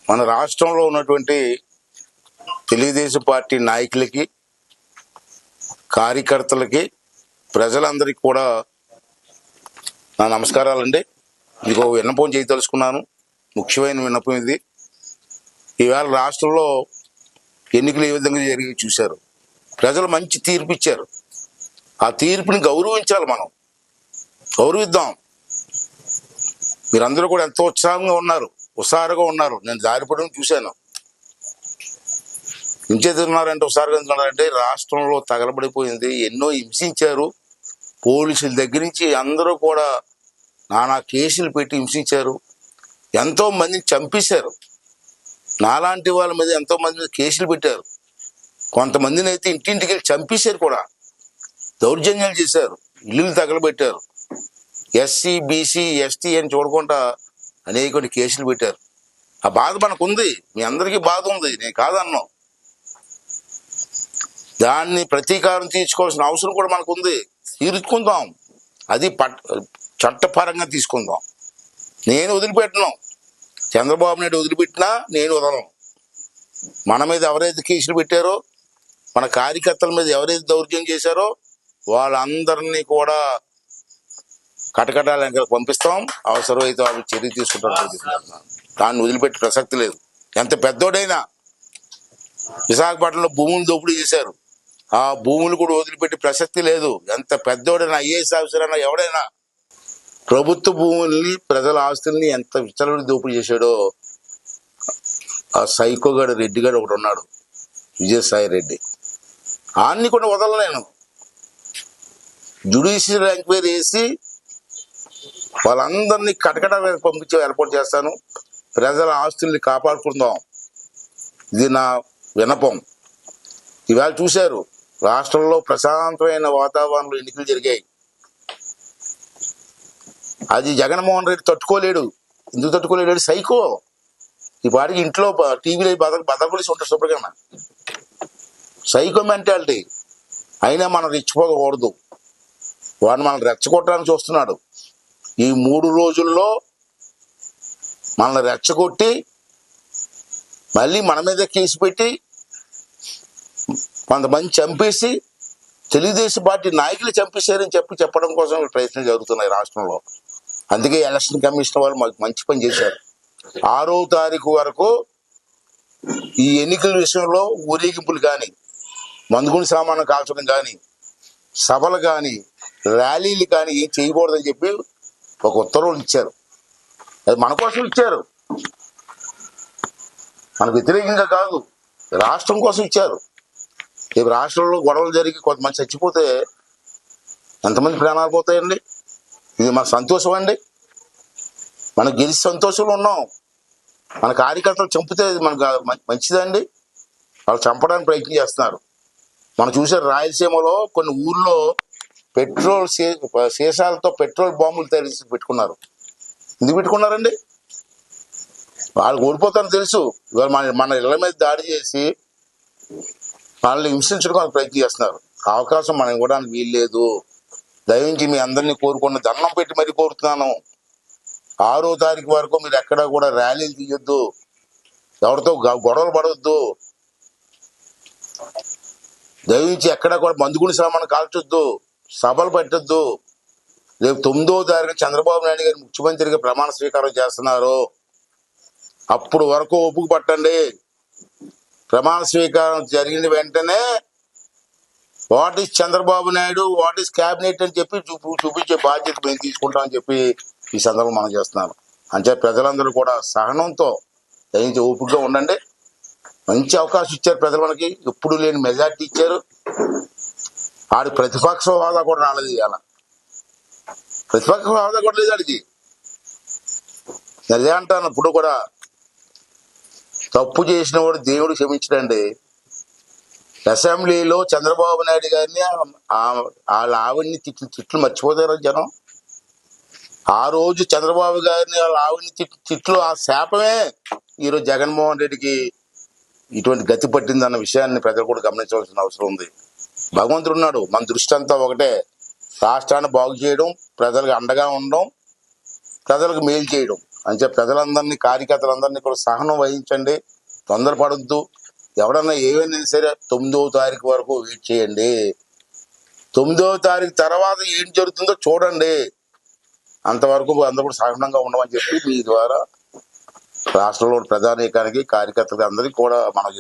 మన రాష్ట్రంలో ఉన్నటువంటి తెలుగుదేశం పార్టీ నాయకులకి, కార్యకర్తలకి, ప్రజలందరికీ కూడా నా నమస్కారాలండి. మీకు విన్నపం చేయదలుచుకున్నాను. ముఖ్యమైన విన్నపం ఇది. ఈవేళ రాష్ట్రంలో ఎన్నికలు ఏ విధంగా జరిగి చూశారు. ప్రజలు మంచి తీర్పు ఇచ్చారు. ఆ తీర్పుని గౌరవించాలి, మనం గౌరవిద్దాం. మీరందరూ కూడా ఎంతో ఉత్సాహంగా ఉన్నారు. నేను జారిపడడం చూశాను. ఇంచేతున్నారంటే ఉన్నారంటే రాష్ట్రంలో తగలబడిపోయింది. ఎన్నో హింసించారు. పోలీసుల దగ్గర నుంచి అందరూ కూడా నానా కేసులు పెట్టి హింసించారు. ఎంతో మందిని చంపేశారు. నాలాంటి వాళ్ళ మీద ఎంతో మంది మీద కేసులు పెట్టారు. కొంతమందిని అయితే ఇంటింటికి వెళ్ళి చంపేశారు కూడా. దౌర్జన్యాలు చేశారు. ఇల్లులు తగలబెట్టారు. ఎస్సీ, బీసీ, ఎస్టీ అని చూడకుండా అనేక కేసులు పెట్టారు. ఆ బాధ మనకుంది. మీ అందరికీ బాధ ఉంది, నేను కాదన్నాం. దాన్ని ప్రతీకారం తీర్చుకోవాల్సిన అవసరం కూడా మనకుంది. తీర్చుకుందాం. అది చట్టపరంగా తీసుకుందాం. నేను వదిలిపెట్టను. చంద్రబాబు నాయుడు వదిలిపెట్టినా నేను వదలను. మన మీద ఎవరైతే కేసులు పెట్టారో, మన కార్యకర్తల మీద ఎవరైతే దౌర్జన్యం చేశారో వాళ్ళందరినీ కూడా కటకటాల పంపిస్తాం. అవసరమైతే వాళ్ళు చర్య తీసుకుంటారు. దాన్ని వదిలిపెట్టే ప్రసక్తి లేదు. ఎంత పెద్దోడైనా. విశాఖపట్నంలో భూములు దోపిడీ చేశారు. ఆ భూములు కూడా వదిలిపెట్టే ప్రసక్తి లేదు. ఎంత పెద్దోడైనా, ఐఏఎస్ ఆఫీసర్ అయినా, ఎవడైనా ప్రభుత్వ భూముల్ని, ప్రజల ఆస్తుల్ని ఎంత విచ్చలవిడి దోపిడీ చేశాడో ఆ సైకోగాడు రెడ్డిగాడు ఒకడు ఉన్నాడు, విజయసాయి రెడ్డి. ఆన్ని కూడా వదలలేను. జ్యుడిషియల్ ఎంక్వైరీ వేసి వాళ్ళందరినీ కటకటాలకు పంపించి ఏర్పాటు చేస్తాను. ప్రజల ఆస్తుల్ని కాపాడుకుందాం. ఇది నా విన్నపం. ఇవాళ చూశారు, రాష్ట్రంలో ప్రశాంతమైన వాతావరణంలో ఎన్నికలు జరిగాయి. అది జగన్మోహన్ రెడ్డి తట్టుకోలేడు. ఎందుకు తట్టుకోలేడు? సైకో. ఈ పాటికి ఇంట్లో టీవీలో బదలపలిసి ఉంటారు శుభ్రంగా. Psycho mentality. అయినా మనం రెచ్చిపోకూడదు. వాడు మనల్ని రెచ్చగొట్టడానికి చూస్తున్నాడు. ఈ 3 రోజుల్లో మనల్ని రెచ్చగొట్టి మళ్ళీ మన మీద కేసు పెట్టి కొంతమంది చంపేసి తెలుగుదేశం పార్టీ నాయకులు చంపేశారని చెప్పడం కోసం ప్రయత్నం జరుగుతున్నాయి రాష్ట్రంలో. అందుకే ఎలక్షన్ కమిషన్ వాళ్ళు మాకు మంచి పని చేశారు. 6వ తారీఖు వరకు ఈ ఎన్నికల విషయంలో ఊరేగింపులు కానీ, మందుగుండు సామాను కాల్చడం కానీ, సభలు కానీ, ర్యాలీలు కానీ ఏం చేయకూడదని చెప్పి ఒక ఉత్తర్వులు ఇచ్చారు. అది మన కోసం ఇచ్చారు, మనకు వ్యతిరేకంగా కాదు. రాష్ట్రం కోసం ఇచ్చారు. రేపు రాష్ట్రంలో గొడవలు జరిగి కొంతమంది చచ్చిపోతే ఎంతమంది ప్రాణాలు పోతాయండి? ఇది మన సంతోషం అండి. మనం గెలిచి సంతోషంలో ఉన్నాం. మన కార్యకర్తలు చంపితే మనకు మంచిదండి. వాళ్ళు చంపడానికి ప్రయత్నం చేస్తున్నారు. మనం చూసారు, రాయలసీమలో కొన్ని ఊర్లో పెట్రోల్ సీసాలతో పెట్రోల్ బాంబులు తయారు చేసి పెట్టుకున్నారు. ఎందుకు పెట్టుకున్నారండి? వాళ్ళు ఓడిపోతారని తెలుసు. ఇవాళ మన ఇళ్ల మీద దాడి చేసి వాళ్ళని హింసించడానికి ప్రయత్నం చేస్తున్నారు. అవకాశం మనం ఇవ్వడానికి వీల్లేదు. దయించి మీ అందరినీ కోరుకున్న దండం పెట్టి మరీ కోరుతున్నాను. 6వ తారీఖు వరకు మీరు ఎక్కడా కూడా ర్యాలీలు తీయొద్దు, ఎవరితో గొడవలు పడవద్దు, దయించి ఎక్కడా కూడా మందుగుండు సామాను కాల్చొద్దు, సభలు పెట్టొద్దు. రేపు 9వ తారీఖు చంద్రబాబు నాయుడు గారు ముఖ్యమంత్రిగా ప్రమాణ స్వీకారం చేస్తున్నారు. అప్పుడు వరకు ఓపిక పట్టండి. ప్రమాణ స్వీకారం జరిగిన వెంటనే what is Chandrababu Naidu, what is cabinet అని చెప్పి చూపించే బాధ్యత మేము తీసుకుంటామని చెప్పి ఈ సందర్భం మనం చేస్తున్నాను. అంటే ప్రజలందరూ కూడా సహనంతో దయించి ఓపికగా ఉండండి. మంచి అవకాశం ఇచ్చారు ప్రజలు మనకి. ఎప్పుడు లేని మెజార్టీ ఇచ్చారు. ఆడి ప్రతిపక్ష హోదా కూడా రాలేదు. ఇవాళ ప్రతిపక్ష హోదా కూడా లేదు ఆడికి. అదే అంటాను, ఇప్పుడు కూడా తప్పు చేసిన వాడు దేవుడు క్షమించడండి. అసెంబ్లీలో చంద్రబాబు నాయుడు గారిని వాళ్ళ ఆవిడ్ని తిట్లు మర్చిపోతారు జనం. ఆ రోజు చంద్రబాబు గారిని వాళ్ళ ఆవిడ్ని తిట్లు, ఆ శాపమే ఈరోజు జగన్మోహన్ రెడ్డికి ఇటువంటి గతి పట్టిందన్న విషయాన్ని ప్రజలు కూడా గమనించవలసిన అవసరం ఉంది. భగవంతుడు ఉన్నాడు. మన దృష్టి అంతా ఒకటే. రాష్ట్రాన్ని బాగు చేయడం, ప్రజలకు అండగా ఉండడం, ప్రజలకు మేలు చేయడం. అని చెప్పి ప్రజలందరినీ, కార్యకర్తలందరినీ కూడా సహనం వహించండి, తొందరపడద్దు. ఎవడన్నా ఏమైనా సరే 9వ తారీఖు వరకు వెయిట్ చేయండి. 9వ తారీఖు తర్వాత ఏం జరుగుతుందో చూడండి. అంతవరకు అందరూ కూడా సహనంగా ఉండమని చెప్పి మీ ద్వారా రాష్ట్రంలో ప్రజానీకానికి, కార్యకర్తలకి అందరికీ కూడా మనం